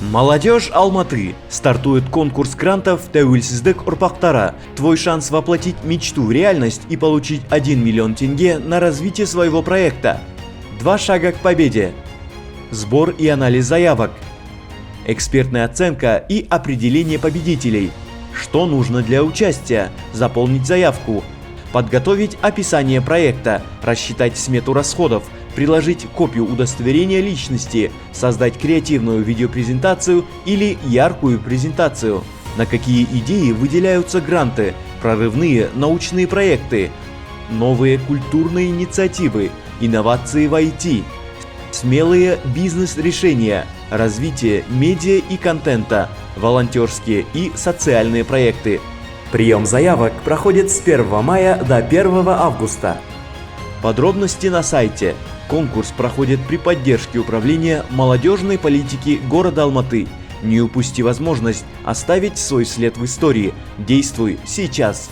Молодежь Алматы. Стартует конкурс грантов «Тәуелсіздік ұрпақтары». Твой шанс воплотить мечту в реальность и получить 1 миллион тенге на развитие своего проекта. 2 шага к победе. Сбор и анализ заявок. Экспертная оценка и определение победителей. Что нужно для участия? Заполнить заявку. Подготовить описание проекта, рассчитать смету расходов, приложить копию удостоверения личности, создать креативную видеопрезентацию или яркую презентацию. На какие идеи выделяются гранты, прорывные научные проекты, новые культурные инициативы, инновации в IT, смелые бизнес-решения, развитие медиа и контента, волонтерские и социальные проекты. Прием заявок проходит с 1 мая до 1 августа. Подробности на сайте. Конкурс проходит при поддержке Управления молодежной политики города Алматы. Не упусти возможность оставить свой след в истории. Действуй сейчас!